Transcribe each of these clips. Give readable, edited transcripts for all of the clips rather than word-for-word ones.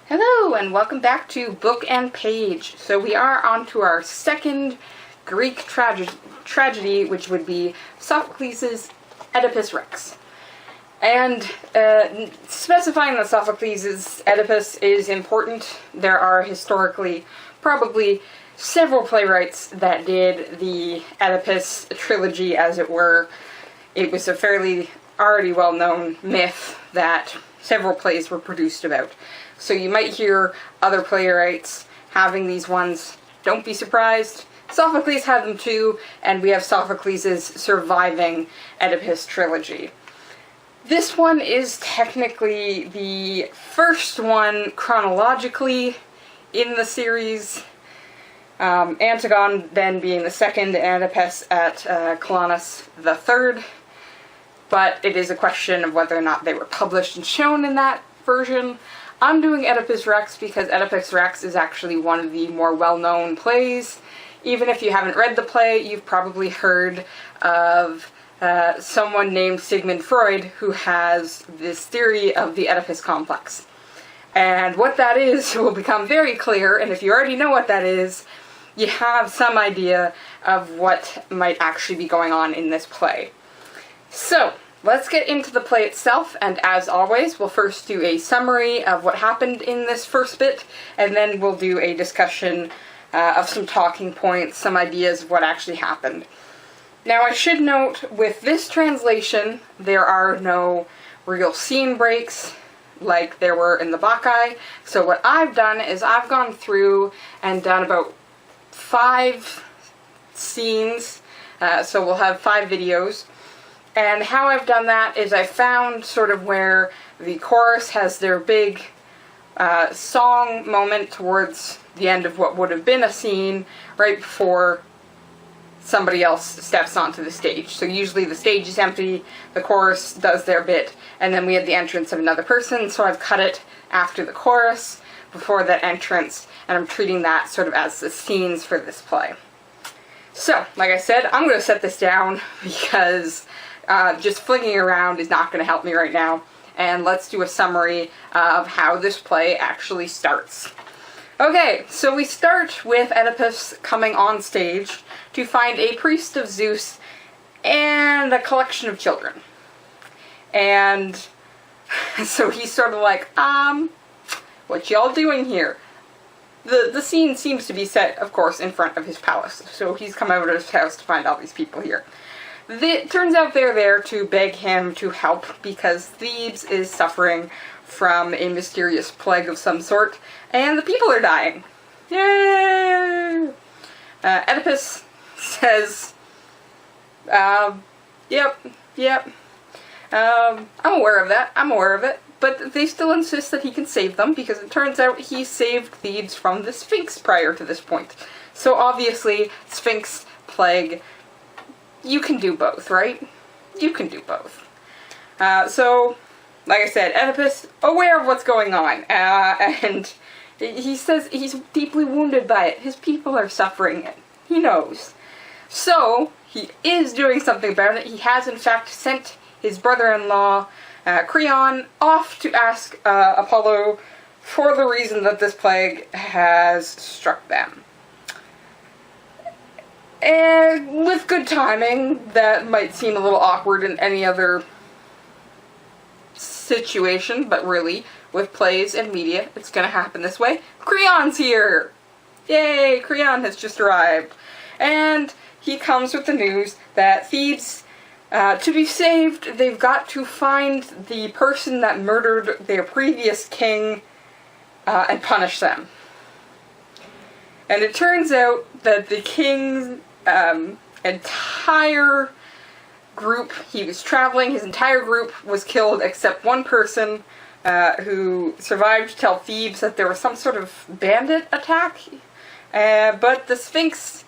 Hello and welcome back to Book and Page. So we are on to our second Greek tragedy, which would be Sophocles' Oedipus Rex. And specifying that Sophocles' Oedipus is important, there are historically probably several playwrights that did the Oedipus trilogy, as it were. It was a fairly already well-known myth that several plays were produced about. So you might hear other playwrights having these ones. Don't be surprised. Sophocles had them too, and we have Sophocles' surviving Oedipus trilogy. This one is technically the first one chronologically in the series. Antigone then being the second, and Oedipus at Colonus the third. But it is a question of whether or not they were published and shown in that version. I'm doing Oedipus Rex because Oedipus Rex is actually one of the more well-known plays. Even if you haven't read the play, you've probably heard of someone named Sigmund Freud who has this theory of the Oedipus complex. And what that is will become very clear, and if you already know what that is, you have some idea of what might actually be going on in this play. So, let's get into the play itself, and as always, we'll first do a summary of what happened in this first bit, and then we'll do a discussion of some talking points, some ideas of what actually happened. Now, I should note, with this translation, there are no real scene breaks like there were in the Bacchae, so what I've done is I've gone through and done about 5 scenes, so we'll have 5 videos. And how I've done that is I found sort of where the chorus has their big song moment towards the end of what would have been a scene right before somebody else steps onto the stage. So usually the stage is empty, the chorus does their bit, and then we have the entrance of another person, so I've cut it after the chorus, before that entrance, and I'm treating that sort of as the scenes for this play. So, like I said, I'm going to set this down because just flinging around is not going to help me right now, and let's do a summary of how this play actually starts. Okay, so we start with Oedipus coming on stage to find a priest of Zeus and a collection of children. And so he's sort of like, what y'all doing here? The scene seems to be set, of course, in front of his palace, so he's come out of his house to find all these people here. It turns out they're there to beg him to help because Thebes is suffering from a mysterious plague of some sort, and the people are dying. Yay! Oedipus says, yep, I'm aware of that, I'm aware of it, but they still insist that he can save them because it turns out he saved Thebes from the Sphinx prior to this point. So obviously, Sphinx, plague, you can do both, right? You can do both. So, like I said, Oedipus, aware of what's going on, and he says he's deeply wounded by it. His people are suffering it. He knows. So, he is doing something about it. He has, in fact, sent his brother-in-law, Creon, off to ask Apollo for the reason that this plague has struck them. And with good timing, that might seem a little awkward in any other situation, but really, with plays and media, it's gonna happen this way. Creon's here! Yay! Creon has just arrived. And he comes with the news that Thebes, to be saved, they've got to find the person that murdered their previous king, and punish them. And it turns out that the king's entire group, he was traveling, his entire group was killed except one person who survived to tell Thebes that there was some sort of bandit attack, but the Sphinx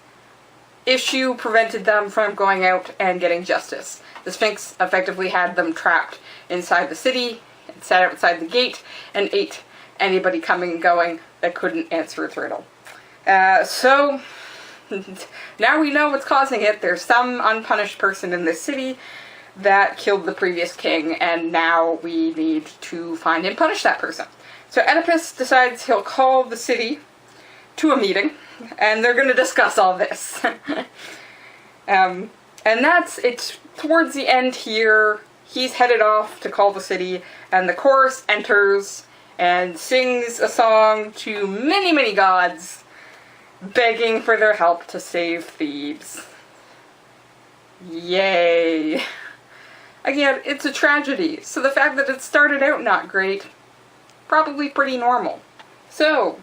issue prevented them from going out and getting justice. The Sphinx effectively had them trapped inside the city, sat outside the gate, and ate anybody coming and going that couldn't answer its riddle. So now we know what's causing it. There's some unpunished person in this city that killed the previous king, and now we need to find and punish that person. So Oedipus decides he'll call the city to a meeting, and they're going to discuss all this. And it's towards the end here. He's headed off to call the city, and the chorus enters and sings a song to many, many gods, begging for their help to save Thebes. Yay. Again, it's a tragedy, so the fact that it started out not great, probably pretty normal. So,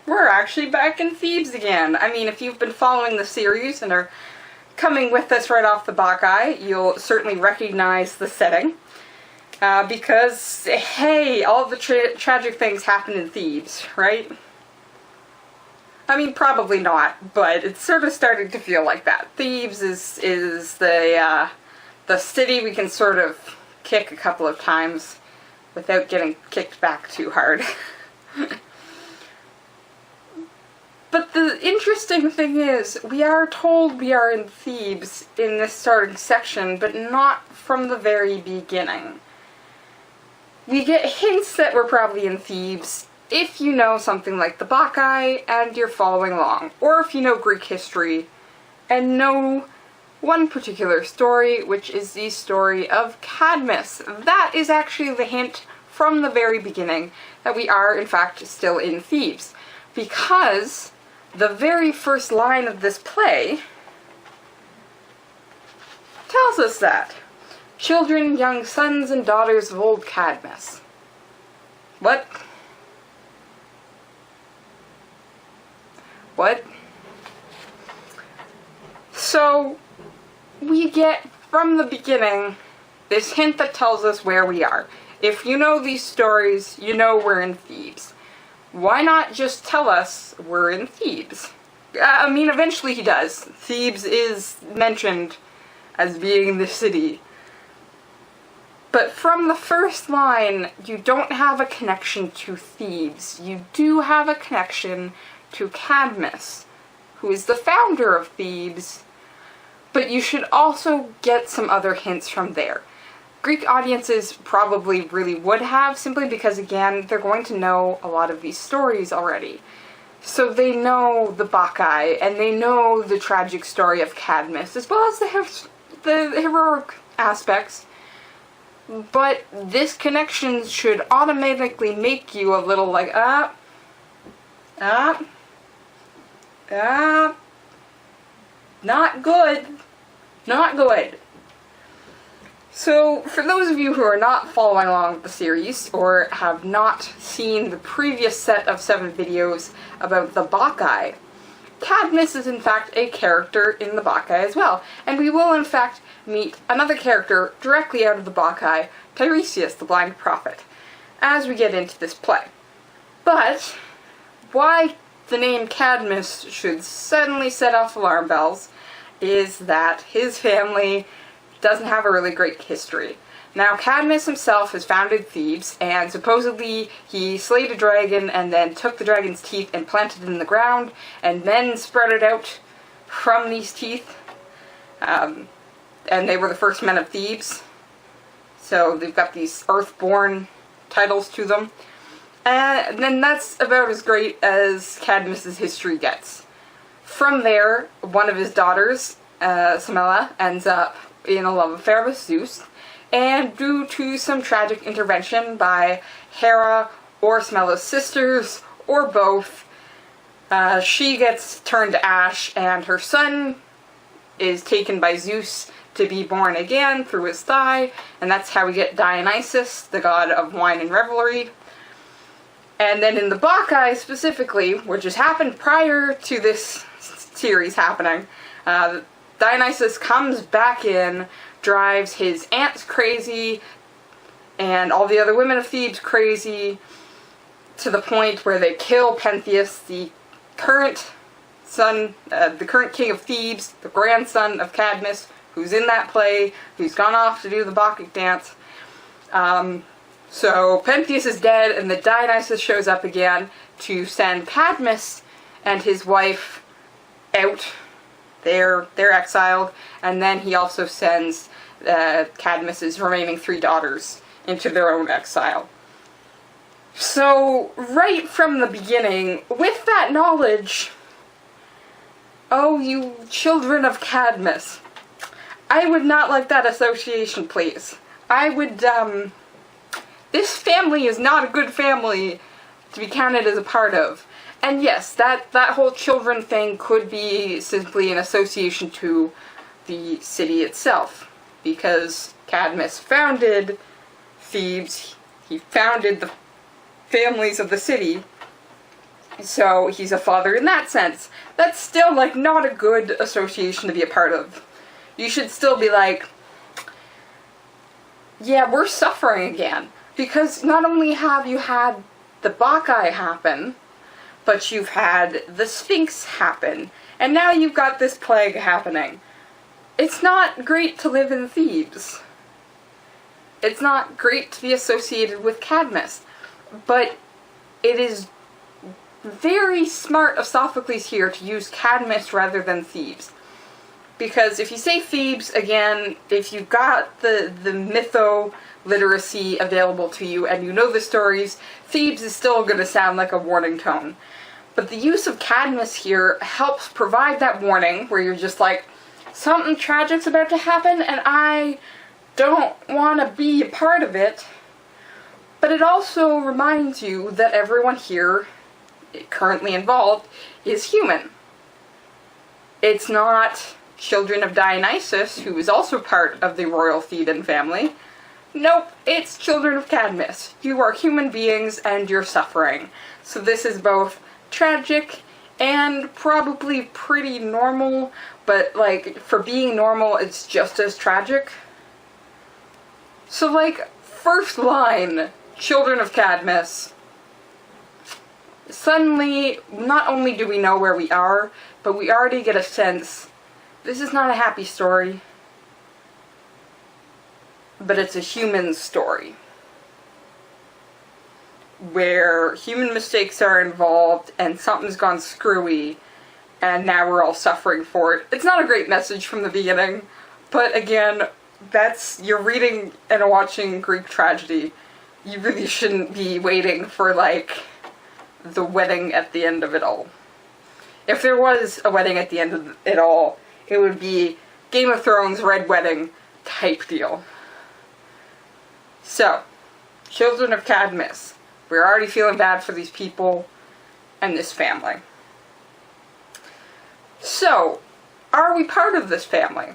we're actually back in Thebes again. I mean, if you've been following the series and are coming with us right off the Bacchae, you'll certainly recognize the setting. Because, hey, all the tragic things happen in Thebes, right? I mean, probably not, but it's sort of starting to feel like that. Thebes is the city we can sort of kick a couple of times without getting kicked back too hard. But the interesting thing is, we are told we are in Thebes in this starting section, but not from the very beginning. We get hints that we're probably in Thebes if you know something like the Bacchae and you're following along, or if you know Greek history and know one particular story, which is the story of Cadmus. That is actually the hint from the very beginning that we are, in fact, still in Thebes, because the very first line of this play tells us that. Children, young sons and daughters of old Cadmus. What? What? So, we get from the beginning this hint that tells us where we are. If you know these stories, you know we're in Thebes. Why not just tell us we're in Thebes? I mean, eventually he does. Thebes is mentioned as being the city. But from the first line, you don't have a connection to Thebes. You do have a connection to Cadmus, who is the founder of Thebes, but you should also get some other hints from there. Greek audiences probably really would have, simply because, again, they're going to know a lot of these stories already. So they know the Bacchae, and they know the tragic story of Cadmus, as well as the heroic aspects. But this connection should automatically make you a little like, not good. Not good. So, for those of you who are not following along with the series, or have not seen the previous set of 7 videos about the Bacchae, Cadmus is in fact a character in the Bacchae as well, and we will in fact meet another character directly out of the Bacchae, Tiresias, the blind prophet, as we get into this play. But, why the name Cadmus should suddenly set off alarm bells is that his family doesn't have a really great history. Now, Cadmus himself has founded Thebes, and supposedly he slayed a dragon and then took the dragon's teeth and planted it in the ground, and then spread it out from these teeth. And they were the first men of Thebes. So they've got these earthborn titles to them. And then that's about as great as Cadmus's history gets. From there, one of his daughters, Semele, ends up in a love affair with Zeus, and due to some tragic intervention by Hera or Semele's sisters, or both, she gets turned to ash, and her son is taken by Zeus to be born again through his thigh, and that's how we get Dionysus, the god of wine and revelry. And then in the Bacchae specifically, which has happened prior to this series happening, Dionysus comes back in, drives his aunts crazy, and all the other women of Thebes crazy, to the point where they kill Pentheus, the current son, the current king of Thebes, the grandson of Cadmus, who's in that play, who's gone off to do the Bacchic dance. So Pentheus is dead, and the Dionysus shows up again to send Cadmus and his wife out. They're exiled, and then he also sends Cadmus's remaining 3 daughters into their own exile. So, right from the beginning, with that knowledge, oh, you children of Cadmus, I would not like that association, please. I would, this family is not a good family to be counted as a part of. And yes, that whole children thing could be simply an association to the city itself, because Cadmus founded Thebes, he founded the families of the city, so he's a father in that sense. That's still, like, not a good association to be a part of. You should still be like, yeah, we're suffering again, because not only have you had the Bacchae happen, but you've had the Sphinx happen, and now you've got this plague happening. It's not great to live in Thebes. It's not great to be associated with Cadmus, but it is very smart of Sophocles here to use Cadmus rather than Thebes. Because if you say Thebes, again, if you've got the mytho-literacy available to you and you know the stories, Thebes is still going to sound like a warning tone. But the use of Cadmus here helps provide that warning where you're just like, something tragic's about to happen and I don't want to be a part of it. But it also reminds you that everyone here, currently involved, is human. It's not children of Dionysus, who is also part of the royal Theban family. Nope, it's children of Cadmus. You are human beings and you're suffering. So this is both tragic and probably pretty normal, but, like, for being normal, it's just as tragic. So, like, first line, children of Cadmus. Suddenly, not only do we know where we are, but we already get a sense this is not a happy story, but it's a human story, where human mistakes are involved and something's gone screwy and now we're all suffering for it. It's not a great message from the beginning, but again, you're reading and watching Greek tragedy. You really shouldn't be waiting for, like, the wedding at the end of it all. If there was a wedding at the end of it all, it would be Game of Thrones Red Wedding type deal. So, children of Cadmus. We're already feeling bad for these people and this family. So, are we part of this family?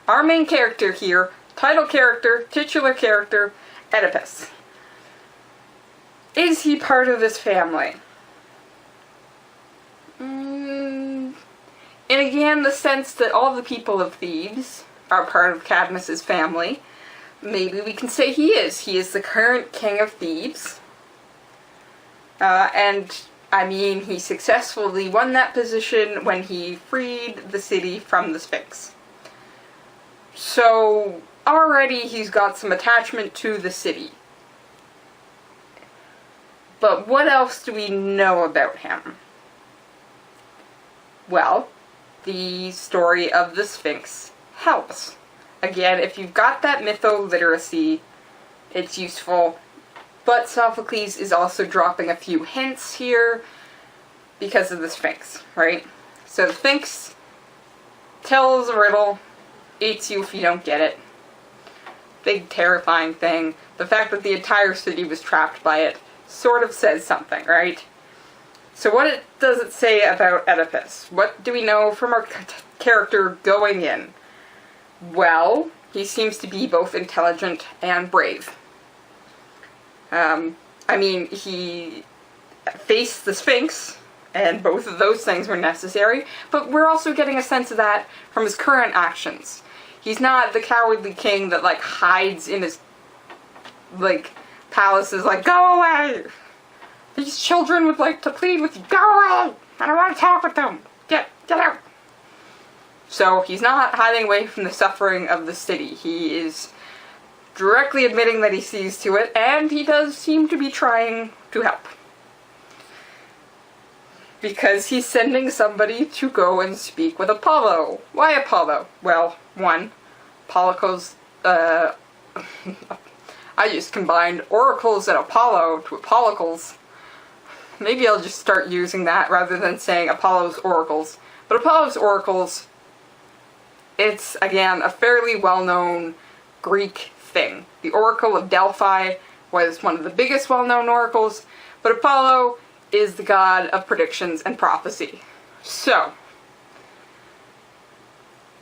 Our main character here, title character, titular character, Oedipus. Is he part of this family? And again, the sense that all the people of Thebes are part of Cadmus's family. Maybe we can say he is. He is the current king of Thebes. And, I mean, he successfully won that position when he freed the city from the Sphinx. So, already he's got some attachment to the city. But what else do we know about him? Well, the story of the Sphinx helps. Again, if you've got that mytho-literacy, it's useful. But Sophocles is also dropping a few hints here because of the Sphinx, right? So the Sphinx tells a riddle, eats you if you don't get it. Big terrifying thing. The fact that the entire city was trapped by it sort of says something, right? So what does it say about Oedipus? What do we know from our character going in? Well, he seems to be both intelligent and brave. I mean, he faced the Sphinx, and both of those things were necessary, but we're also getting a sense of that from his current actions. He's not the cowardly king that, like, hides in his, like, palaces, like, go away! These children would like to plead with you, go away! I don't want to talk with them! Get out! So, he's not hiding away from the suffering of the city. He is directly admitting that he sees to it, and he does seem to be trying to help. Because he's sending somebody to go and speak with Apollo. Why Apollo? Well, one, Apollo's, I I just combined oracles and Apollo to Apollicles. Maybe I'll just start using that rather than saying Apollo's oracles. But Apollo's oracles, it's, again, a fairly well-known Greek thing. The Oracle of Delphi was one of the biggest well-known oracles, but Apollo is the god of predictions and prophecy. So,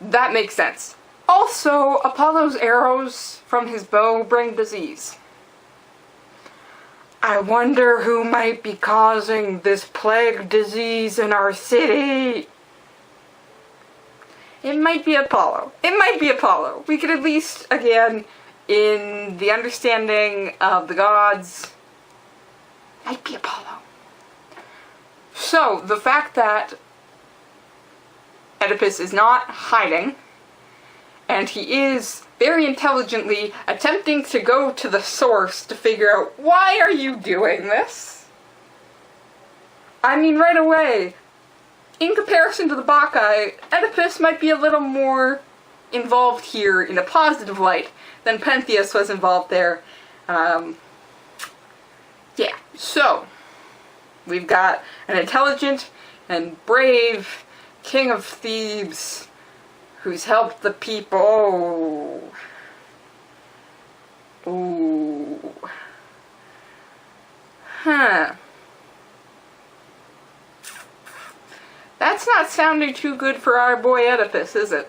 that makes sense. Also, Apollo's arrows from his bow bring disease. I wonder who might be causing this plague disease in our city. It might be Apollo. It might be Apollo. We could at least, again, in the understanding of the gods, might be Apollo. So, the fact that Oedipus is not hiding, and he is very intelligently attempting to go to the source to figure out, why are you doing this? I mean, right away, in comparison to the Bacchae, Oedipus might be a little more involved here in a positive light than Pentheus was involved there. Yeah, so, we've got an intelligent and brave king of Thebes who's helped the people. Ooh. Huh. That's not sounding too good for our boy Oedipus, is it?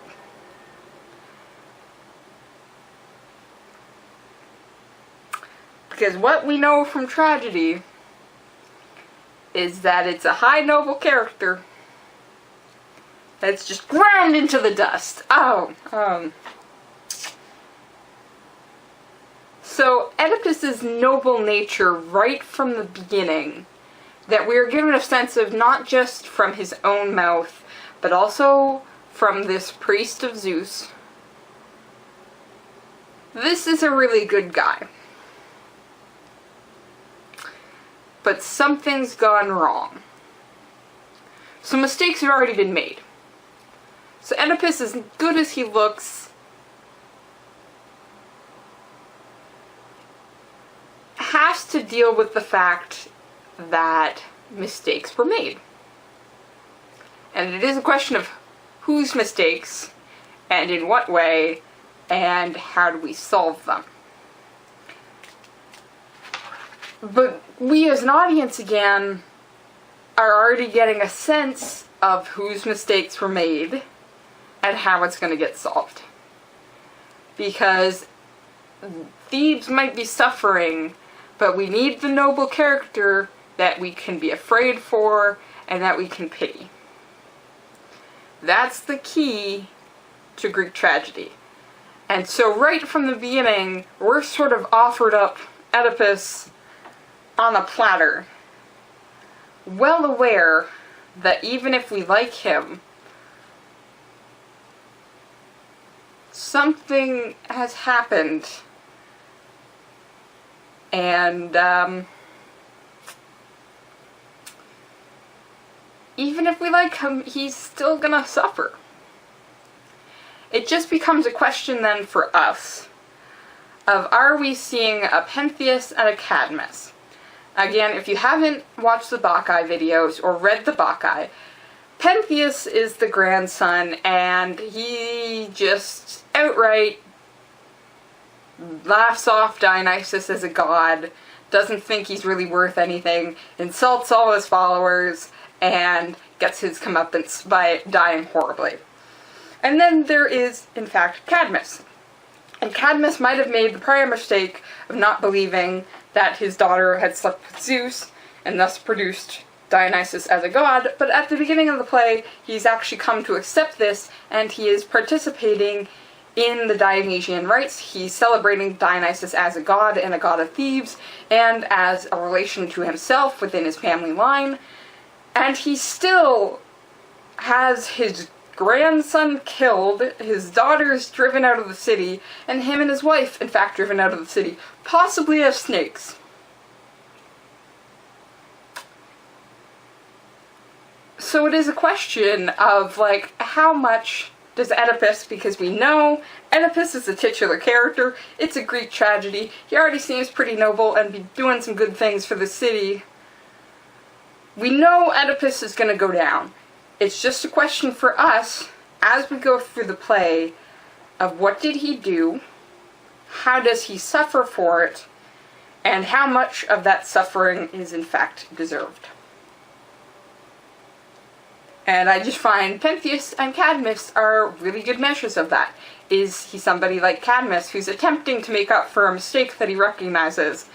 Because what we know from tragedy is that it's a high noble character that's just ground into the dust. So Oedipus's noble nature right from the beginning, that we are given a sense of not just from his own mouth, but also from this priest of Zeus. This is a really good guy. But something's gone wrong. Some mistakes have already been made. So Oedipus, as good as he looks, has to deal with the fact that mistakes were made. And it is a question of whose mistakes, and in what way, and how do we solve them. But we as an audience, again, are already getting a sense of whose mistakes were made and how it's going to get solved. Because Thebes might be suffering, but we need the noble character that we can be afraid for and that we can pity. That's the key to Greek tragedy. And so right from the beginning, we're sort of offered up Oedipus on a platter, well aware that even if we like him, something has happened, and even if we like him, he's still gonna suffer. It just becomes a question then for us of, are we seeing a Pentheus and a Cadmus? Again, if you haven't watched the Bacchae videos or read the Bacchae, Pentheus is the grandson, and he just outright laughs off Dionysus as a god, doesn't think he's really worth anything, insults all his followers, and gets his comeuppance by dying horribly. And then there is, in fact, Cadmus. And Cadmus might have made the prior mistake of not believing that his daughter had slept with Zeus, and thus produced Dionysus as a god, but at the beginning of the play, he's actually come to accept this, and he is participating in the Dionysian rites. He's celebrating Dionysus as a god and a god of Thebes, and as a relation to himself within his family line, and he still has his grandson killed, his daughters driven out of the city, and him and his wife, in fact, driven out of the city, possibly as snakes. So it is a question of, like, how much does Oedipus, because we know Oedipus is the titular character. It's a Greek tragedy. He already seems pretty noble and be doing some good things for the city. We know Oedipus is going to go down. It's just a question for us, as we go through the play, of what did he do, how does he suffer for it, and how much of that suffering is in fact deserved. And I just find Pentheus and Cadmus are really good measures of that. Is he somebody like Cadmus who's attempting to make up for a mistake that he recognizes?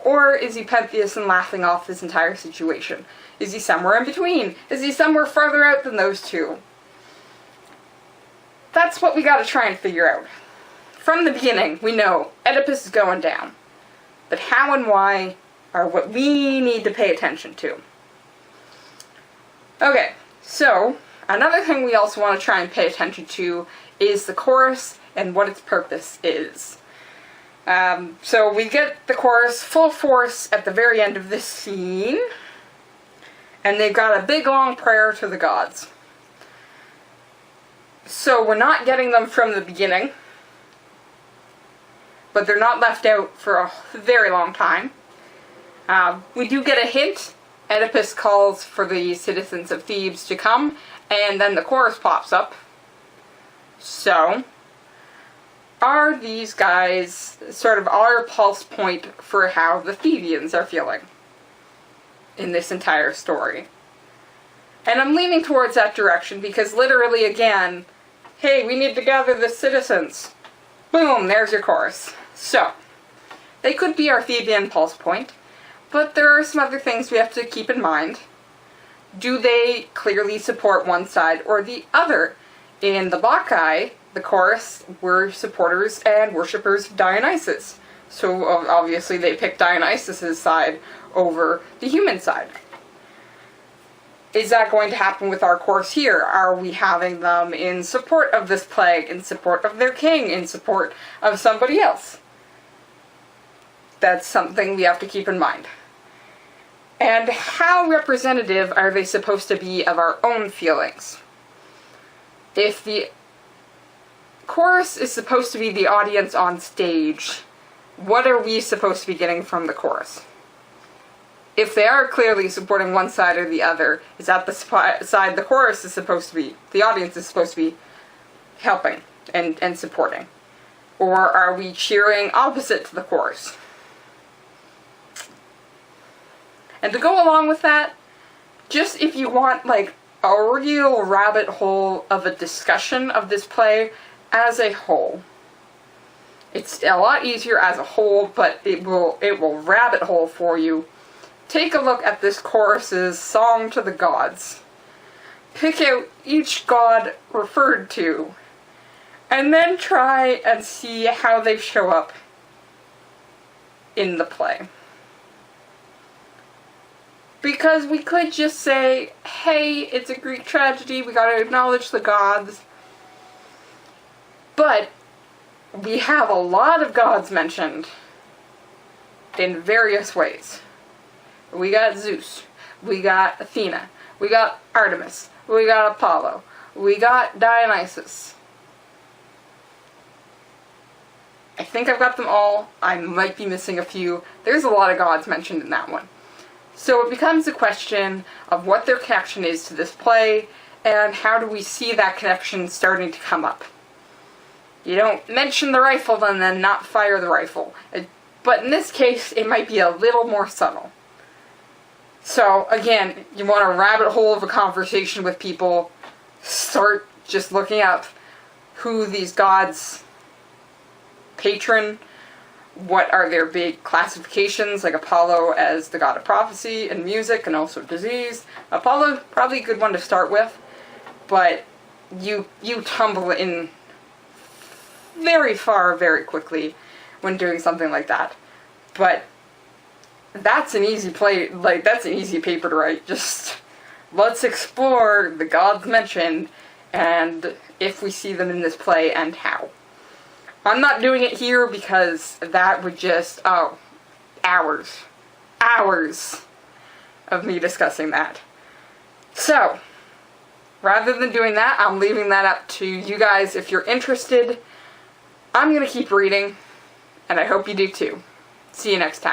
Or is he Pentheus and laughing off this entire situation? Is he somewhere in between? Is he somewhere farther out than those two? That's what we gotta try and figure out. From the beginning, we know Oedipus is going down. But how and why are what we need to pay attention to. Okay, so another thing we also want to try and pay attention to is the chorus and what its purpose is. So we get the chorus full force at the very end of this scene, and they've got a big long prayer to the gods. So we're not getting them from the beginning, but they're not left out for a very long time. We do get a hint. Oedipus calls for the citizens of Thebes to come, and then the chorus pops up. So, are these guys sort of our pulse point for how the Thebans are feeling in this entire story? And I'm leaning towards that direction because literally again, hey, we need to gather the citizens. Boom, there's your chorus. So, they could be our Theban pulse point, but there are some other things we have to keep in mind. Do they clearly support one side or the other? In the Bacchae, the chorus were supporters and worshippers of Dionysus. So obviously they picked Dionysus' side over the human side. Is that going to happen with our chorus here? Are we having them in support of this plague, in support of their king, in support of somebody else? That's something we have to keep in mind. And how representative are they supposed to be of our own feelings? If the chorus is supposed to be the audience on stage, what are we supposed to be getting from the chorus? If they are clearly supporting one side or the other, is that the side the chorus is supposed to be, the audience is supposed to be helping and supporting? Or are we cheering opposite to the chorus? And to go along with that, just if you want like a real rabbit hole of a discussion of this play as a whole, it's a lot easier as a whole, but it will rabbit hole for you. Take a look at this chorus's song to the gods. Pick out each god referred to, and then try and see how they show up in the play. Because we could just say, hey, it's a Greek tragedy, we gotta acknowledge the gods. But we have a lot of gods mentioned in various ways. We got Zeus, we got Athena, we got Artemis, we got Apollo, we got Dionysus. I think I've got them all. I might be missing a few. There's a lot of gods mentioned in that one. So it becomes a question of what their connection is to this play, and how do we see that connection starting to come up. You don't mention the rifle and then not fire the rifle. But in this case, it might be a little more subtle. So, again, you want a rabbit hole of a conversation with people, start just looking up who these gods patron. What are their big classifications, like Apollo as the god of prophecy and music and also disease. Apollo, probably a good one to start with, but you tumble in very far very quickly when doing something like that. But that's an easy play, like that's an easy paper to write. Just let's explore the gods mentioned and if we see them in this play and how. I'm not doing it here because that would just, hours of me discussing that. So, rather than doing that, I'm leaving that up to you guys. If you're interested, I'm going to keep reading, and I hope you do too. See you next time.